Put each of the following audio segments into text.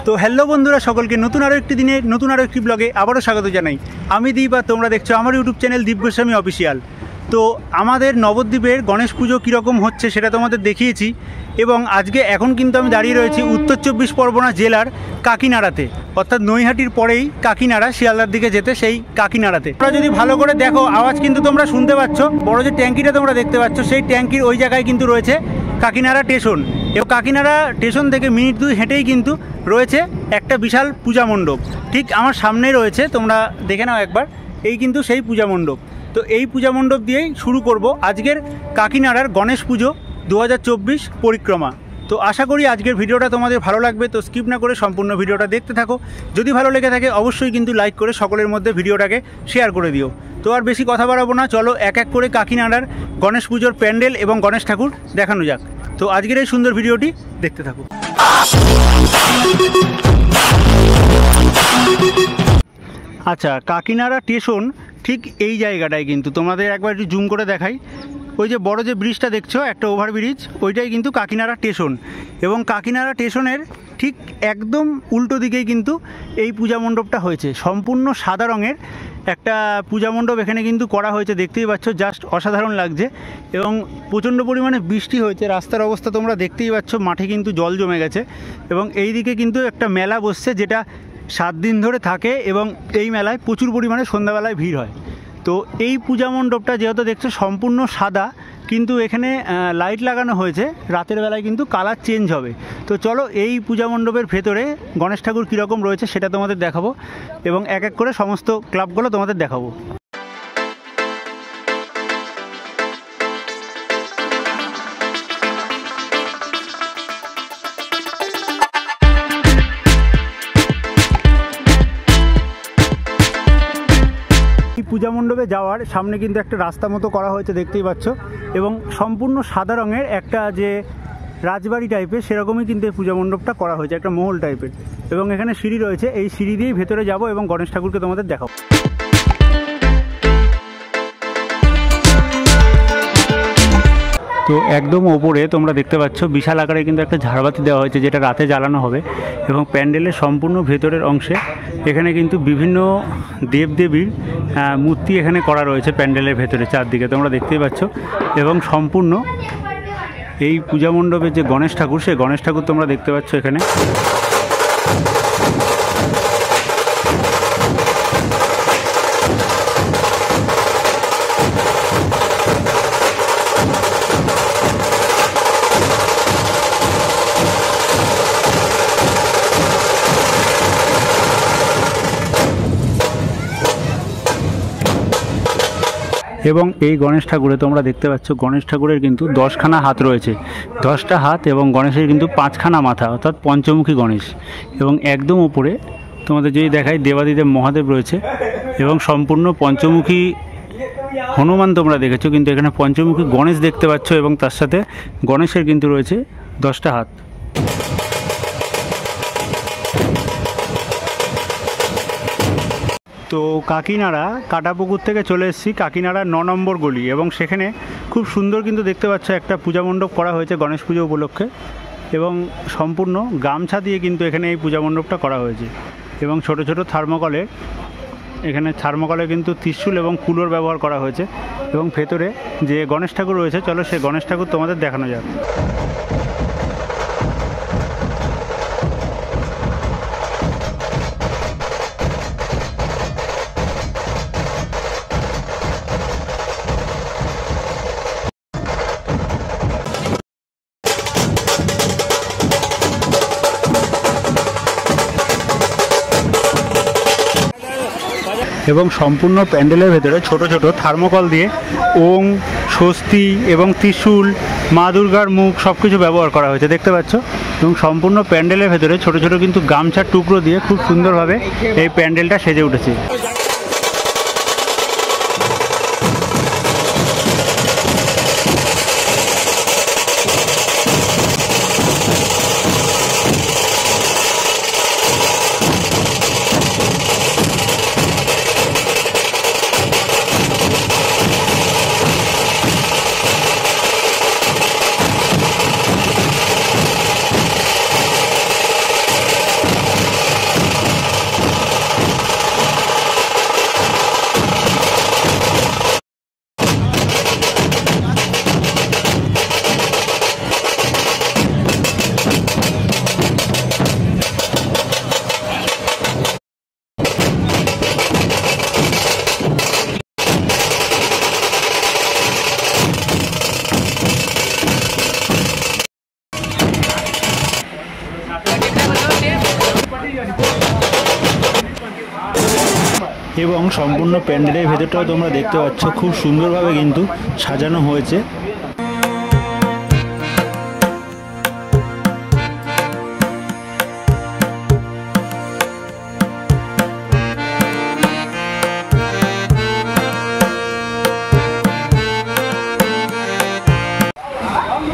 তো হ্যালো বন্ধুরা, সকলকে নতুন আরও একটি দিনে নতুন আরও একটি ব্লগে আবারও স্বাগত জানাই। আমি দীপ আর তোমরা দেখছো আমার ইউটিউব চ্যানেল দীপ গোস্বামী অফিসিয়াল। তো আমাদের নবদ্বীপের গণেশ পুজো কীরকম হচ্ছে সেটা তোমাদের দেখিয়েছি, এবং আজকে এখন কিন্তু আমি দাঁড়িয়ে রয়েছি উত্তর 24 পরগনা জেলার কাকিনাড়াতে, অর্থাৎ নৈহাটির পরেই কাকিনাড়া, শিয়ালদার দিকে যেতে সেই কাকিনাড়াতে। তোমরা যদি ভালো করে দেখো, আওয়াজ কিন্তু তোমরা শুনতে পাচ্ছ। বড় যে ট্যাঙ্কিটা তোমরা দেখতে পাচ্ছ, সেই ট্যাঙ্কির ওই জায়গায় কিন্তু রয়েছে কাকিনাড়া স্টেশন, এবং কাকিনাড়া স্টেশন থেকে মিনিট 2 হেঁটেই কিন্তু রয়েছে একটা বিশাল পূজা মণ্ডপ। ঠিক আমার সামনেই রয়েছে, তোমরা দেখে নাও একবার। এই কিন্তু সেই পূজা মণ্ডপ। তো এই পূজা মণ্ডপ দিয়েই শুরু করব আজকের কাকিনাড়ার গণেশ পুজো 2024 পরিক্রমা। তো আশা করি আজকের ভিডিওটা তোমাদের ভালো লাগবে। তো স্কিপ না করে সম্পূর্ণ ভিডিওটা দেখতে থাকো। যদি ভালো লেগে থাকে অবশ্যই কিন্তু লাইক করে সকলের মধ্যে ভিডিওটাকে শেয়ার করে দিও। তো আর বেশি কথা বাড়াবো না, চলো এক এক করে কাকিনাড়ার গণেশ পুজোর প্যান্ডেল এবং গণেশ ঠাকুর দেখানো যাক। তো আজকের এই সুন্দর ভিডিওটি দেখতে থাকো। আচ্ছা, কাকিনাড়া স্টেশন ঠিক এই জায়গাটায় কিন্তু তোমাদের একবার একটু জুম করে দেখাই। ওই যে বড় যে ব্রিজটা দেখছো, একটা ওভারব্রিজ, ওইটাই কিন্তু কাকিনাড়া স্টেশন। এবং কাকিনাড়া স্টেশনের ঠিক একদম উল্টো দিকেই কিন্তু এই পূজা মণ্ডপটা হয়েছে। সম্পূর্ণ সাদা রঙের একটা পূজা মণ্ডপ এখানে কিন্তু করা হয়েছে, দেখতেই পাচ্ছ, জাস্ট অসাধারণ লাগছে। এবং প্রচণ্ড পরিমাণে বৃষ্টি হয়েছে, রাস্তার অবস্থা তোমরা দেখতেই পাচ্ছ, মাঠে কিন্তু জল জমে গেছে। এবং এই দিকে কিন্তু একটা মেলা বসছে, যেটা 7 দিন ধরে থাকে, এবং এই মেলায় প্রচুর পরিমাণে সন্ধ্যাবেলায় ভিড় হয়। তো এই পূজা মণ্ডপটা যেহেতু দেখছো সম্পূর্ণ সাদা, কিন্তু এখানে লাইট লাগানো হয়েছে, রাতের বেলায় কিন্তু কালার চেঞ্জ হবে। তো চলো এই পূজা মণ্ডপের ভেতরে গণেশ ঠাকুর কীরকম রয়েছে সেটা তোমাদের দেখাবো, এবং এক এক করে সমস্ত ক্লাবগুলো তোমাদের দেখাবো। পূজা মণ্ডপে যাওয়ার সামনে কিন্তু একটা রাস্তা মতো করা হয়েছে, দেখতেই পাচ্ছ, এবং সম্পূর্ণ সাদা রঙের একটা যে রাজবাড়ি টাইপের সেরকমই কিন্তু এই পূজা মণ্ডপটা করা হয়েছে, একটা মহল টাইপের। এবং এখানে সিঁড়ি রয়েছে, এই সিঁড়ি দিয়েই ভেতরে যাব এবং গণেশ ঠাকুরকে তোমাদের দেখাবো। তো একদম ওপরে তোমরা দেখতে পাচ্ছ বিশাল আকারে কিন্তু একটা ঝাড়বাতি দেওয়া হয়েছে, যেটা রাতে জ্বালানো হবে। এবং প্যান্ডেলের সম্পূর্ণ ভেতরের অংশে এখানে কিন্তু বিভিন্ন দেবদেবীর মূর্তি এখানে করা রয়েছে প্যান্ডেলের ভেতরে চারদিকে, তোমরা দেখতেই পাচ্ছ। এবং সম্পূর্ণ এই পূজা মণ্ডপের যে গণেশ ঠাকুর, সেই গণেশ ঠাকুর তোমরা দেখতে পাচ্ছ এখানে। এবং এই গণেশ ঠাকুরে তোমরা দেখতে পাচ্ছ, গণেশ ঠাকুরের কিন্তু 10খানা হাত রয়েছে, 10টা হাত, এবং গণেশের কিন্তু 5খানা মাথা, অর্থাৎ পঞ্চমুখী গণেশ। এবং একদম উপরে তোমাদের যদি দেখাই, দেবাদিদেব মহাদেব রয়েছে, এবং সম্পূর্ণ পঞ্চমুখী হনুমান তোমরা দেখেছো, কিন্তু এখানে পঞ্চমুখী গণেশ দেখতে পাচ্ছ, এবং তার সাথে গণেশের কিন্তু রয়েছে 10টা হাত। তো কাকিনাড়া কাটাপুকুর থেকে চলে এসেছি কাকিনাড়া 9 নম্বর গলি, এবং সেখানে খুব সুন্দর কিন্তু দেখতে পাচ্ছ একটা পূজা মণ্ডপ করা হয়েছে গণেশ পুজো উপলক্ষে। এবং সম্পূর্ণ গামছা দিয়ে কিন্তু এখানে এই পূজা মণ্ডপটা করা হয়েছে। এবং ছোট ছোট থার্মোকলে, এখানে থার্মোকলে কিন্তু ত্রিশূল এবং কুলোর ব্যবহার করা হয়েছে। এবং ভেতরে যে গণেশ ঠাকুর রয়েছে, চলো সেই গণেশ ঠাকুর তোমাদের দেখানো যাক। এবং সম্পূর্ণ প্যান্ডেলের ভেতরে ছোট ছোট থার্মোকল দিয়ে ওং, স্বস্তি এবং ত্রিশূল, মা দুর্গার মুখ সব কিছু ব্যবহার করা হয়েছে, দেখতে পাচ্ছ। এবং সম্পূর্ণ প্যান্ডেলের ভেতরে ছোট ছোট কিন্তু গামছার টুকরো দিয়ে খুব সুন্দরভাবে এই প্যান্ডেলটা সেজে উঠেছে। এবং সম্পূর্ণ প্যান্ডেলের ভেতরটাও তোমরা দেখতে পাচ্ছ খুব সুন্দরভাবে কিন্তু সাজানো হয়েছে।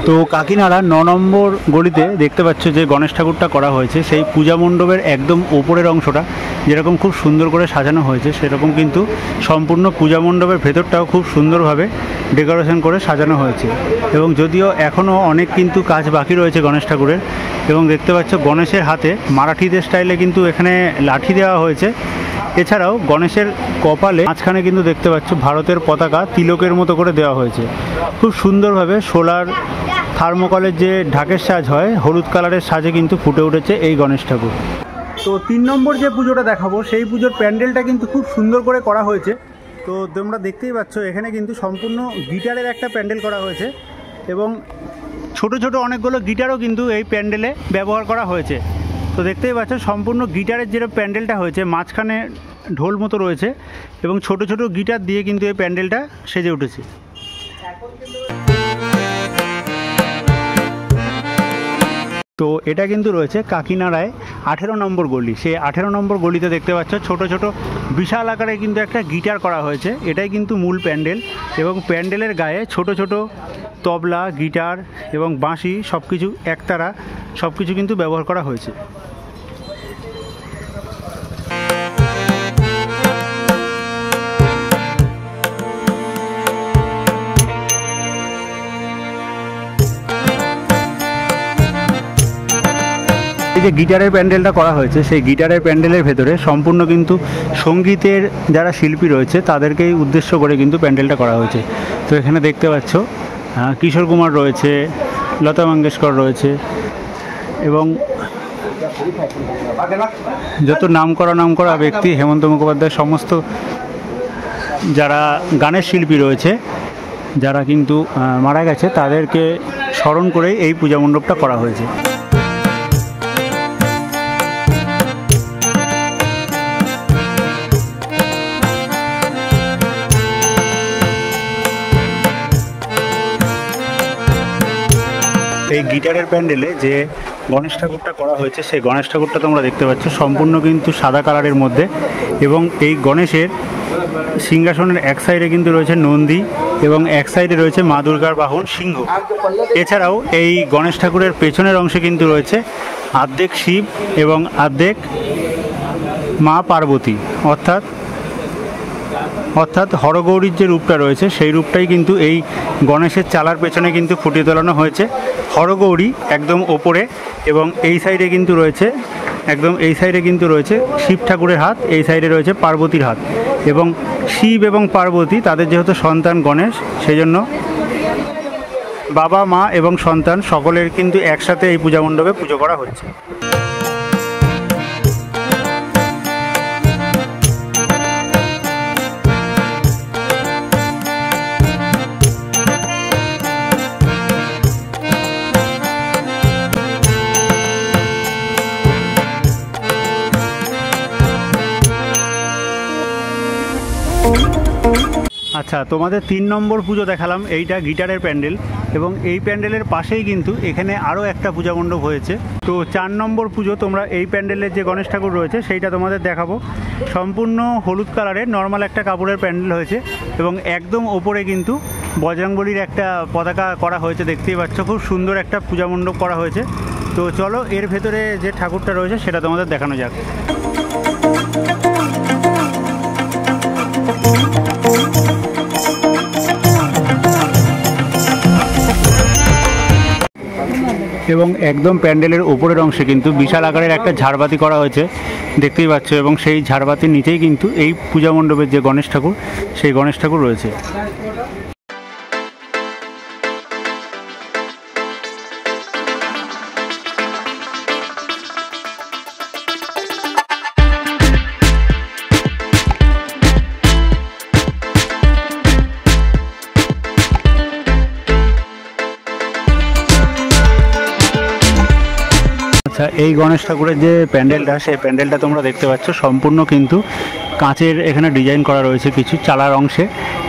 তো কাকিনাড়া 9 নম্বর গলিতে দেখতে পাচ্ছ যে গণেশ ঠাকুরটা করা হয়েছে, সেই পূজা মণ্ডপের একদম ওপরের অংশটা যেরকম খুব সুন্দর করে সাজানো হয়েছে, সেরকম কিন্তু সম্পূর্ণ পূজা মণ্ডপের ভেতরটাও খুব সুন্দরভাবে ডেকোরেশন করে সাজানো হয়েছে। এবং যদিও এখনও অনেক কিন্তু কাজ বাকি রয়েছে গণেশ ঠাকুরের। এবং দেখতে পাচ্ছ গণেশের হাতে মারাঠিদের স্টাইলে কিন্তু এখানে লাঠি দেওয়া হয়েছে। এছাড়াও গণেশের কপালে মাঝখানে কিন্তু দেখতে পাচ্ছ ভারতের পতাকা তিলকের মতো করে দেওয়া হয়েছে। খুব সুন্দরভাবে সোলার থার্মোকলের যে ঢাকের সাজ হয় হলুদ কালারের সাজে কিন্তু ফুটে উঠেছে এই গণেশ ঠাকুর। তো 3 নম্বর যে পুজোটা দেখাবো সেই পুজোর প্যান্ডেলটা কিন্তু খুব সুন্দর করে করা হয়েছে। তো তোমরা দেখতেই পাচ্ছ এখানে কিন্তু সম্পূর্ণ গিটারের একটা প্যান্ডেল করা হয়েছে এবং ছোট ছোট অনেকগুলো গিটারও কিন্তু এই প্যান্ডেলে ব্যবহার করা হয়েছে। তো দেখতেই পাচ্ছ সম্পূর্ণ গিটারের যেটা প্যান্ডেলটা হয়েছে, মাঝখানে ঢোল মতো রয়েছে এবং ছোট ছোট গিটার দিয়ে কিন্তু এই প্যান্ডেলটা সেজে উঠেছে। তো এটা কিন্তু রয়েছে কাকিনাড়ায় 18 নম্বর গলি। সেই 18 নম্বর গলিতে দেখতে পাচ্ছ ছোট ছোট বিশাল আকারে কিন্তু একটা গিটার করা হয়েছে। এটাই কিন্তু মূল প্যান্ডেল এবং প্যান্ডেলের গায়ে ছোট ছোট তবলা, গিটার এবং বাঁশি সব কিছু একতারা সব কিছু কিন্তু ব্যবহার করা হয়েছে। এই যে গিটারের প্যান্ডেলটা করা হয়েছে, সেই গিটারের প্যান্ডেলের ভেতরে সম্পূর্ণ কিন্তু সঙ্গীতের যারা শিল্পী রয়েছে তাদেরকেই উদ্দেশ্য করে কিন্তু প্যান্ডেলটা করা হয়েছে। তো এখানে দেখতে পাচ্ছ কিশোর কুমার রয়েছে, লতা মঙ্গেশকর রয়েছে এবং যত নাম করা ব্যক্তি, হেমন্ত মুখোপাধ্যায়, সমস্ত যারা গানের শিল্পী রয়েছে যারা কিন্তু মারা গেছে তাদেরকে স্মরণ করেই এই পূজা মণ্ডপটা করা হয়েছে। এই গিটারের প্যান্ডেলে যে গণেশ ঠাকুরটা করা হয়েছে সেই গণেশ ঠাকুরটা তোমরা দেখতে পাচ্ছ সম্পূর্ণ কিন্তু সাদা কালারের মধ্যে এবং এই গণেশের সিংহাসনের এক সাইডে কিন্তু রয়েছে নন্দী এবং এক সাইডে রয়েছে মা দুর্গার বাহন সিংহ। এছাড়াও এই গণেশ ঠাকুরের পেছনের অংশে কিন্তু রয়েছে অর্ধেক শিব এবং অর্ধেক মা পার্বতী, অর্থাৎ হরগৌরীর যে রূপটা রয়েছে সেই রূপটাই কিন্তু এই গণেশের চালার পেছনে কিন্তু ফুটিয়ে তোলানো হয়েছে। হরগৌরী একদম ওপরে এবং এই সাইডে কিন্তু রয়েছে শিব ঠাকুরের হাত, এই সাইডে রয়েছে পার্বতীর হাত এবং শিব এবং পার্বতী তাদের যেহেতু সন্তান গণেশ, সেই জন্য বাবা, মা এবং সন্তান সকলের কিন্তু একসাথে এই পূজা মণ্ডপে পুজো করা হচ্ছে। আচ্ছা, তোমাদের 3 নম্বর পুজো দেখালাম, এইটা গিটারের প্যান্ডেল এবং এই প্যান্ডেলের পাশেই কিন্তু এখানে আরও একটা পূজা মণ্ডপ হয়েছে। তো 4 নম্বর পুজো তোমরা এই প্যান্ডেলের যে গণেশ ঠাকুর রয়েছে সেইটা তোমাদের দেখাবো। সম্পূর্ণ হলুদ কালারের নর্মাল একটা কাপড়ের প্যান্ডেল হয়েছে এবং একদম ওপরে কিন্তু বজরংবলীর একটা পতাকা করা হয়েছে, দেখতেই পাচ্ছ খুব সুন্দর একটা পূজা মণ্ডপ করা হয়েছে। তো চলো এর ভেতরে যে ঠাকুরটা রয়েছে সেটা তোমাদের দেখানো যাক। এবং একদম প্যান্ডেলের ওপরের অংশে কিন্তু বিশাল আকারের একটা ঝাড়বাতি করা হয়েছে, দেখতেই পাচ্ছ, এবং সেই ঝাড়বাতির নিচেই কিন্তু এই পূজা মণ্ডপের যে গণেশ ঠাকুর সেই গণেশ ঠাকুর রয়েছে। এই গণেশ ঠাকুরের যে প্যান্ডেলটা সেই প্যান্ডেলটা তোমরা দেখতে পাচ্ছ সম্পূর্ণ কিন্তু কাঁচের এখানে ডিজাইন করা রয়েছে কিছু চালার অংশে,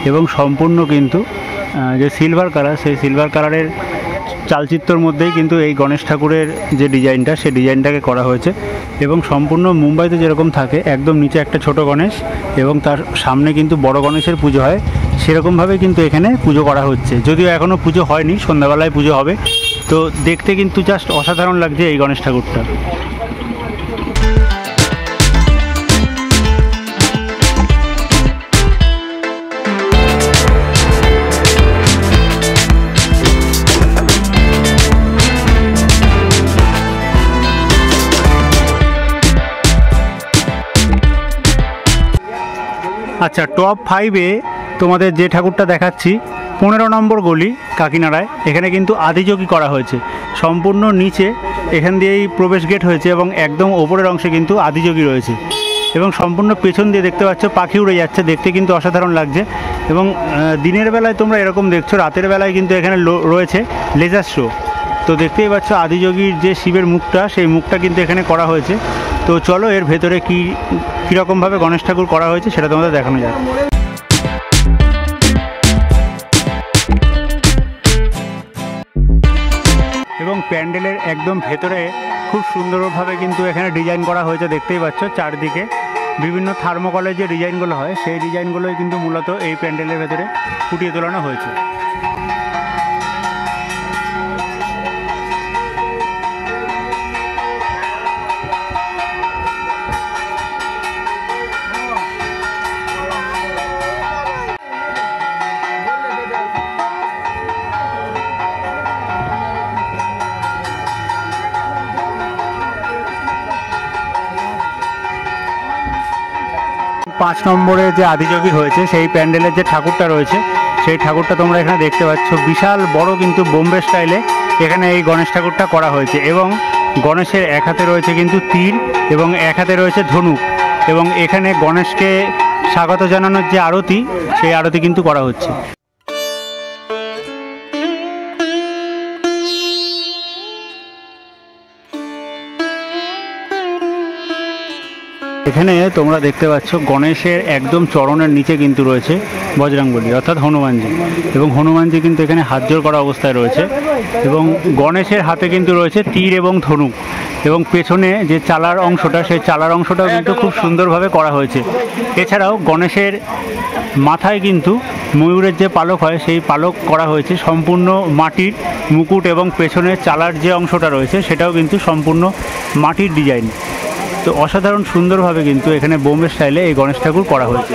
এবং সম্পূর্ণ কিন্তু যে সিলভার কালার, সেই সিলভার কালারের চালচিত্রর মধ্যেই কিন্তু এই গণেশ ঠাকুরের যে ডিজাইনটা, সেই ডিজাইনটাকে করা হয়েছে। এবং সম্পূর্ণ মুম্বাইতে যেরকম থাকে একদম নিচে একটা ছোট গণেশ এবং তার সামনে কিন্তু বড় গণেশের পুজো হয়, সেরকমভাবে কিন্তু এখানে পুজো করা হচ্ছে। যদিও এখনও পুজো হয়নি, সন্ধ্যাবেলায় পুজো হবে। তো দেখতে কিন্তু জাস্ট অসাধারণ লাগছে এই গণেশ ঠাকুরটা। আচ্ছা, টপ 5-এ তোমাদের যে ঠাকুরটা দেখাচ্ছি 15 নম্বর গলি কাকিনাড়ায়, এখানে কিন্তু আদিযোগী করা হয়েছে। সম্পূর্ণ নিচে এখান দিয়েই প্রবেশ গেট হয়েছে এবং একদম ওপরের অংশে কিন্তু আদিযোগী রয়েছে। এবং সম্পূর্ণ পেছন দিয়ে দেখতে পাচ্ছ পাখি উড়ে যাচ্ছে, দেখতে কিন্তু অসাধারণ লাগছে। এবং দিনের বেলায় তোমরা এরকম দেখছো, রাতের বেলায় কিন্তু এখানে রয়েছে লেজার শো। তো দেখতেই পাচ্ছ আদিযোগীর যে শিবের মুখটা, সেই মুখটা কিন্তু এখানে করা হয়েছে। তো চলো এর ভেতরে কীরকমভাবে গণেশ ঠাকুর করা হয়েছে সেটা তোমাদের দেখানো যাক। এবং প্যান্ডেলের একদম ভেতরে খুব সুন্দরভাবে কিন্তু এখানে ডিজাইন করা হয়েছে, দেখতেই পাচ্ছ চারদিকে বিভিন্ন থার্মোকলের যে ডিজাইনগুলো হয় সেই ডিজাইনগুলোই কিন্তু মূলত এই প্যান্ডেলের ভেতরে ফুটিয়ে তোলানো হয়েছে। 5 নম্বরে যে আদিযোগী হয়েছে সেই প্যান্ডেলের যে ঠাকুরটা রয়েছে সেই ঠাকুরটা তোমরা এখানে দেখতে পাচ্ছ। বিশাল বড় কিন্তু বোম্বে স্টাইলে এখানে এই গণেশ ঠাকুরটা করা হয়েছে এবং গণেশের এক হাতে রয়েছে কিন্তু তীর এবং এক হাতে রয়েছে ধনুক, এবং এখানে গণেশকে স্বাগত জানানোর যে আরতি সেই আরতি কিন্তু করা হচ্ছে। এখানে তোমরা দেখতে পাচ্ছ গণেশের একদম চরণের নিচে কিন্তু রয়েছে বজরংবলী অর্থাৎ হনুমানজি, এবং হনুমানজি কিন্তু এখানে হাত জোড় করা অবস্থায় রয়েছে এবং গণেশের হাতে কিন্তু রয়েছে তীর এবং ধনুক, এবং পেছনে যে চালার অংশটা সেই চালার অংশটাও কিন্তু খুব সুন্দরভাবে করা হয়েছে। এছাড়াও গণেশের মাথায় কিন্তু ময়ূরের যে পালক হয় সেই পালক করা হয়েছে সম্পূর্ণ মাটির মুকুট, এবং পেছনের চালার যে অংশটা রয়েছে সেটাও কিন্তু সম্পূর্ণ মাটির ডিজাইন। তো অসাধারণ সুন্দরভাবে কিন্তু এখানে বোম্বে স্টাইলে এই গণেশ ঠাকুর করা হয়েছে।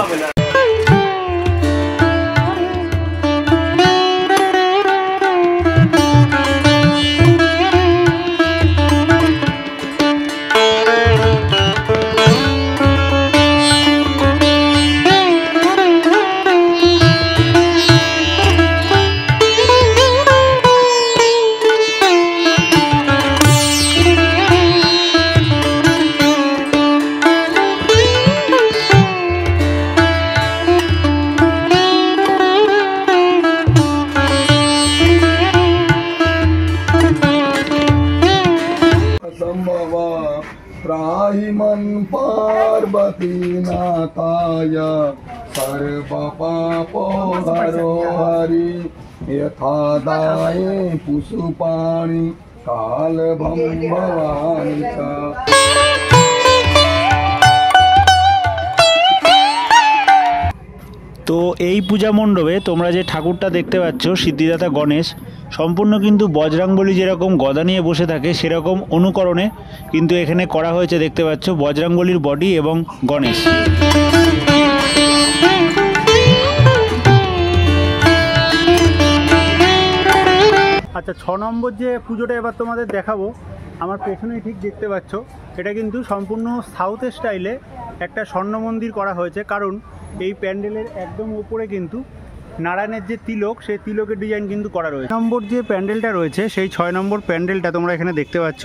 त्राहिमन पार्वती नाथाय सर्व पापो हरो हरि यथा दाये पुष्पाणि काल भवानी च। তো এই পূজা মণ্ডপে তোমরা যে ঠাকুরটা দেখতে পাচ্ছ সিদ্ধিদাতা গণেশ, সম্পূর্ণ কিন্তু বজরংবলী যেরকম গদা নিয়ে বসে থাকে সেরকম অনুকরণে কিন্তু এখানে করা হয়েছে। দেখতে পাচ্ছ বজরংবলীর বডি এবং গণেশ। আচ্ছা, 6 নম্বর যে পুজোটা এবার তোমাদের দেখাবো, আমার পেছনেই ঠিক দেখতে পাচ্ছ, এটা কিন্তু সম্পূর্ণ সাউথ স্টাইলে একটা স্বর্ণ মন্দির করা হয়েছে, কারণ এই প্যান্ডেলের একদম উপরে কিন্তু নারায়ণের যে তিলক সেই তিলকের ডিজাইন কিন্তু করা রয়েছে। 6 নম্বর যে প্যান্ডেলটা রয়েছে সেই 6 নম্বর প্যান্ডেলটা তোমরা এখানে দেখতে পাচ্ছ,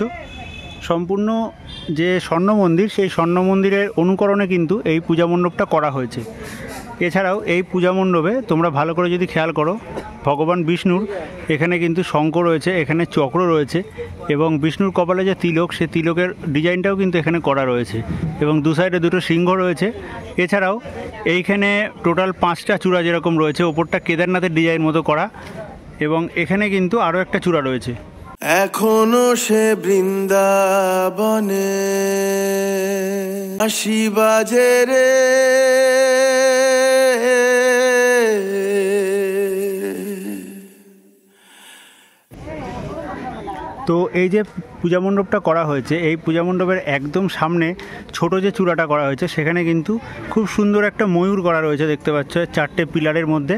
সম্পূর্ণ যে স্বর্ণ মন্দির সেই স্বর্ণ মন্দিরের অনুকরণে কিন্তু এই পূজা মণ্ডপটা করা হয়েছে। এছাড়াও এই পূজা মণ্ডপে তোমরা ভালো করে যদি খেয়াল করো, ভগবান বিষ্ণুর এখানে কিন্তু শঙ্খ রয়েছে, এখানে চক্র রয়েছে এবং বিষ্ণুর কপালে যে তিলক, সে তিলকের ডিজাইনটাও কিন্তু এখানে করা রয়েছে এবং দু সাইডে দুটো সিংহ রয়েছে। এছাড়াও এইখানে টোটাল 5টা চূড়া যেরকম রয়েছে, ওপরটা কেদারনাথের ডিজাইন মতো করা এবং এখানে কিন্তু আরও একটা চূড়া রয়েছে। এখনো সে বৃন্দাবনে বাঁশি বাজে রে, তো এই যে পূজা মণ্ডপটা করা হয়েছে, এই পূজা মণ্ডপের একদম সামনে ছোট যে চূড়াটা করা হয়েছে সেখানে কিন্তু খুব সুন্দর একটা ময়ূর করা রয়েছে, দেখতে পাচ্ছ 4টে পিলারের মধ্যে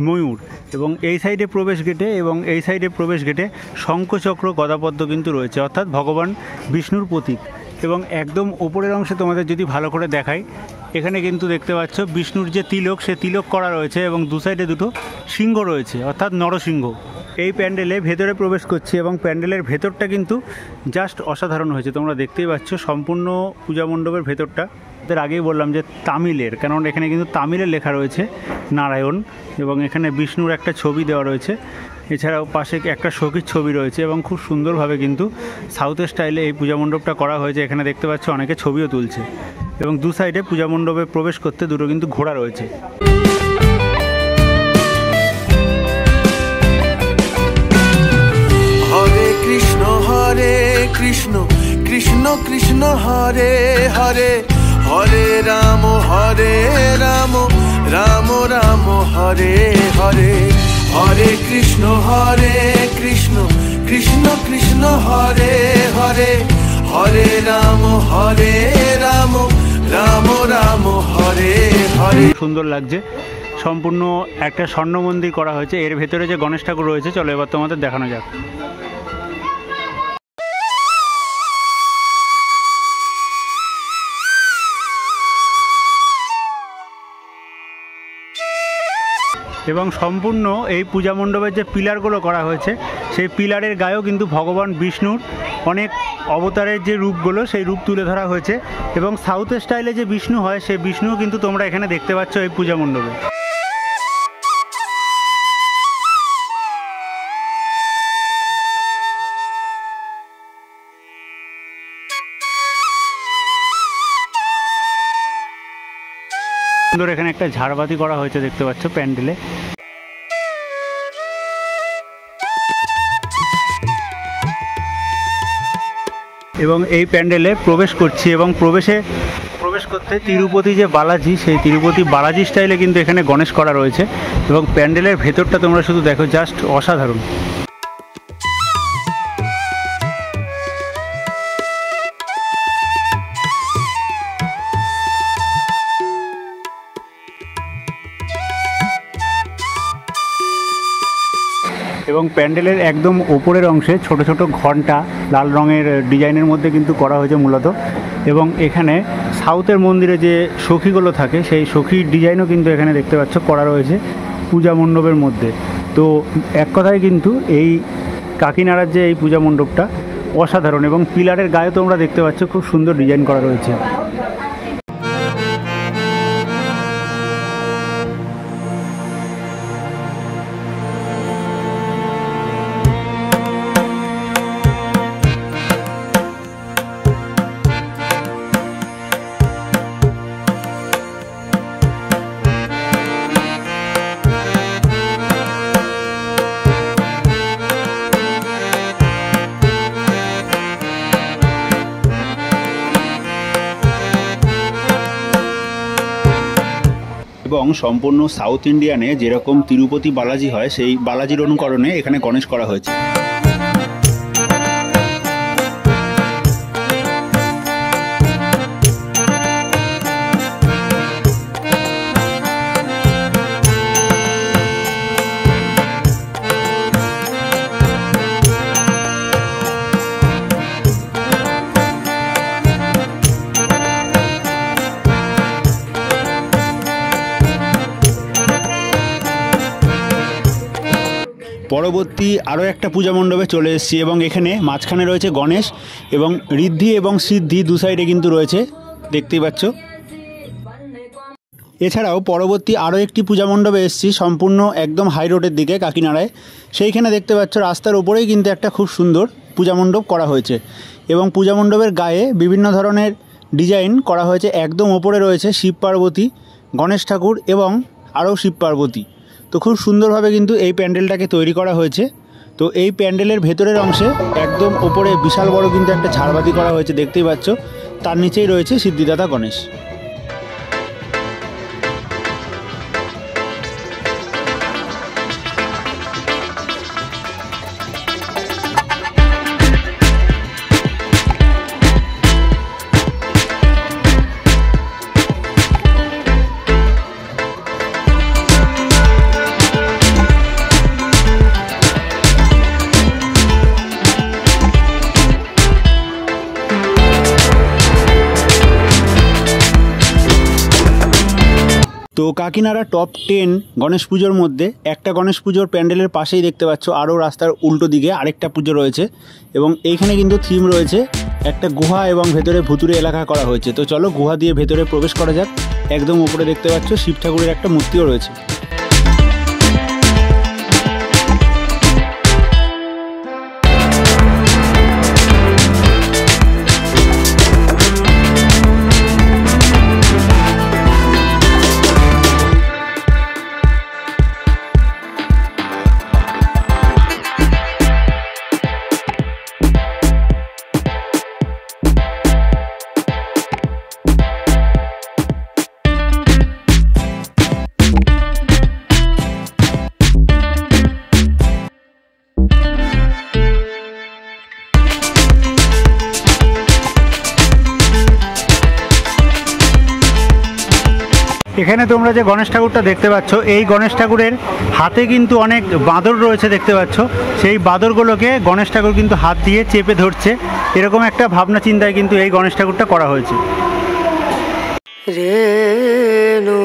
ময়ূর, এবং এই সাইডে প্রবেশ গেটে এবং এই সাইডে প্রবেশ গেটে শঙ্খচক্র গদাপদ্ম কিন্তু রয়েছে, অর্থাৎ ভগবান বিষ্ণুর প্রতীক। এবং একদম ওপরের অংশে তোমাদের যদি ভালো করে দেখাই, এখানে কিন্তু দেখতে পাচ্ছ বিষ্ণুর যে তিলক, সে তিলক করা রয়েছে এবং দু সাইডে দুটো সিংহ রয়েছে, অর্থাৎ নরসিংহ। এই প্যান্ডেলে ভেতরে প্রবেশ করছি এবং প্যান্ডেলের ভেতরটা কিন্তু জাস্ট অসাধারণ হয়েছে, তোমরা দেখতেই পাচ্ছ সম্পূর্ণ পূজা মণ্ডপের ভেতরটা। এর আগেই বললাম যে তামিলের, কারণ এখানে কিন্তু তামিলে লেখা রয়েছে নারায়ণ এবং এখানে বিষ্ণুর একটা ছবি দেওয়া রয়েছে, এছাড়াও পাশে একটা সখীর ছবি রয়েছে এবং খুব সুন্দরভাবে কিন্তু সাউথের স্টাইলে এই পূজা মণ্ডপটা করা হয়েছে। এখানে দেখতে পাচ্ছ অনেকে ছবিও তুলছে এবং দু সাইডে পূজা মণ্ডপে প্রবেশ করতে দুটো কিন্তু ঘোড়া রয়েছে। হরে কৃষ্ণ কৃষ্ণ কৃষ্ণ কৃষ্ণ হরে হরে, হরে রাম রাম রাম হরে হরে, হরে কৃষ্ণ কৃষ্ণ কৃষ্ণ হরে হরে, হরে রাম রাম রাম হরে হরে। সুন্দর লাগছে, সম্পূর্ণ একটা স্বর্ণ মন্দির করা হয়েছে, এর ভেতরে যে গণেশ ঠাকুর রয়েছে চলো এবার তোমাদের দেখানো যাক। এবং সম্পূর্ণ এই পূজা মণ্ডপের যে পিলারগুলো করা হয়েছে, সেই পিলারের গায়েও কিন্তু ভগবান বিষ্ণুর অনেক অবতারের যে রূপগুলো, সেই রূপ তুলে ধরা হয়েছে এবং সাউথ স্টাইলে যে বিষ্ণু হয়, সেই বিষ্ণুও কিন্তু তোমরা এখানে দেখতে পাচ্ছ এই পূজা মণ্ডপে। সুন্দর এখানে একটা ঝাড়বাতি করা হয়েছে, দেখতে পাচ্ছ প্যান্ডেলে। এবং এই প্যান্ডেলে প্রবেশ করছি এবং প্রবেশ করতে তিরুপতি যে বালাজি, সেই তিরুপতি বালাজি স্টাইলে কিন্তু এখানে গণেশ করা রয়েছে এবং প্যান্ডেলের ভেতরটা তোমরা শুধু দেখো, জাস্ট অসাধারণ। এবং প্যান্ডেলের একদম ওপরের অংশে ছোট ছোট ঘণ্টা লাল রঙের ডিজাইনের মধ্যে কিন্তু করা হয়েছে মূলত, এবং এখানে সাউথের মন্দিরে যে সখীগুলো থাকে, সেই সখীর ডিজাইনও কিন্তু এখানে দেখতে পাচ্ছ করা রয়েছে পূজা মণ্ডপের মধ্যে। তো এক কথায় কিন্তু এই কাকিনাড়ার যে এই পূজা মণ্ডপটা অসাধারণ, এবং পিলারের গায়ে তোমরা দেখতে পাচ্ছ খুব সুন্দর ডিজাইন করা রয়েছে। এবং সম্পূর্ণ সাউথ ইন্ডিয়ানে যেরকম তিরুপতি বালাজি হয়, সেই বালাজির অনুকরণে এখানে গণেশ করা হয়েছে। পরবর্তী আরও একটা পূজা মণ্ডপে চলে এসেছি এবং এখানে মাঝখানে রয়েছে গণেশ এবং ঋদ্ধি এবং সিদ্ধি দু সাইডে কিন্তু রয়েছে, দেখতেই পাচ্ছ। এছাড়াও পরবর্তী আরও একটি পূজা মণ্ডপে এসেছি, সম্পূর্ণ একদম হাই রোডের দিকে কাকিনাড়ায়। সেইখানে দেখতে পাচ্ছ রাস্তার ওপরেই কিন্তু একটা খুব সুন্দর পূজা মণ্ডপ করা হয়েছে এবং পূজা মণ্ডপের গায়ে বিভিন্ন ধরনের ডিজাইন করা হয়েছে। একদম ওপরে রয়েছে শিব পার্বতী, গণেশ ঠাকুর এবং আরও শিব পার্বতী। তো খুব সুন্দরভাবে কিন্তু এই প্যান্ডেলটাকে তৈরি করা হয়েছে। তো এই প্যান্ডেলের ভেতরের অংশে একদম ওপরে বিশাল বড় কিন্তু একটা ঝাড়বাতি করা হয়েছে, দেখতেই পাচ্ছ। তার নিচেই রয়েছে সিদ্ধিদাতা গণেশ। তো কাকিনাড়া টপ 10 গণেশ পুজোর মধ্যে একটা গণেশ পুজোর প্যান্ডেলের পাশেই দেখতে পাচ্ছ আরও রাস্তার উল্টো দিকে আরেকটা পুজো রয়েছে এবং এইখানে কিন্তু থিম রয়েছে একটা গুহা এবং ভেতরে ভুতুরে এলাকা করা হয়েছে। তো চলো গুহা দিয়ে ভেতরে প্রবেশ করা যাক। একদম উপরে দেখতে পাচ্ছ শিব ঠাকুরের একটা মূর্তিও রয়েছে। এখানে তোমরা যে গণেশ ঠাকুরটা দেখতে পাচ্ছ, এই গণেশ ঠাকুরের হাতে কিন্তু অনেক বাঁদর রয়েছে দেখতে পাচ্ছ। সেই বাঁদরগুলোকে গণেশ ঠাকুর কিন্তু হাত দিয়ে চেপে ধরছে, এরকম একটা ভাবনা চিন্তায় কিন্তু এই গণেশ ঠাকুরটা করা হয়েছে। রেণু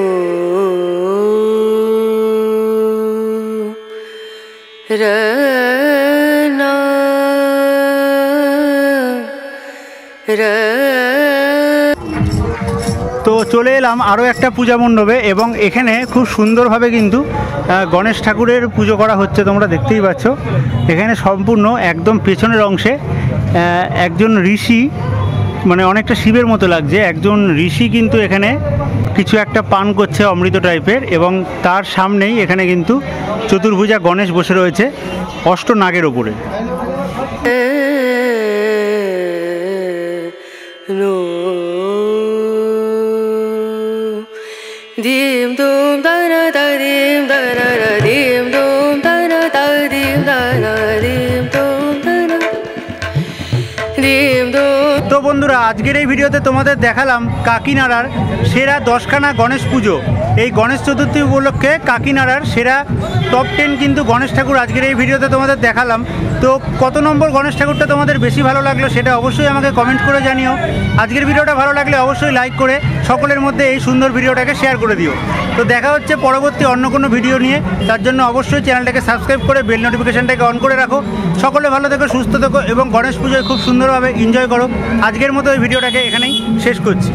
রনা তো চলে এলাম আরও একটা পূজা মণ্ডপে এবং এখানে খুব সুন্দরভাবে কিন্তু গণেশ ঠাকুরের পুজো করা হচ্ছে, তোমরা দেখতেই পাচ্ছ। এখানে সম্পূর্ণ একদম পেছনের অংশে একজন ঋষি, মানে অনেকটা শিবের মতো লাগছে, একজন ঋষি কিন্তু এখানে কিছু একটা পান করছে অমৃত টাইপের এবং তার সামনেই এখানে কিন্তু চতুর্ভুজা গণেশ বসে রয়েছে অষ্টনাগের ওপরে। dim dum da na da dim da na da dim dum da na da dim da na dim dum da na dim dum। তো বন্ধুরা, আজকের এই ভিডিওতে তোমাদের দেখালাম কাকিনাড়ার সেরা 10খানা গণেশ পুজো। এই গণেশ চতুর্থী উপলক্ষে কাকিনাড়ার সেরা টপ 10 কিন্তু গণেশ ঠাকুর আজকের এই ভিডিওতে তোমাদের দেখালাম। তো কত নম্বর গণেশ ঠাকুরটা তোমাদের বেশি ভালো লাগলো সেটা অবশ্যই আমাকে কমেন্ট করে জানিও। আজকের ভিডিওটা ভালো লাগলে অবশ্যই লাইক করে সকলের মধ্যে এই সুন্দর ভিডিওটাকে শেয়ার করে দিও। তো দেখা হচ্ছে পরবর্তী অন্য কোনো ভিডিও নিয়ে, তার জন্য অবশ্যই চ্যানেলটাকে সাবস্ক্রাইব করে বেল নোটিফিকেশানটাকে অন করে রাখো। সকলে ভালো থেকো, সুস্থ থেকো এবং গণেশ পুজোয় খুব সুন্দরভাবে এনজয় করো। আজকের মতো এই ভিডিওটাকে এখানেই শেষ করছি।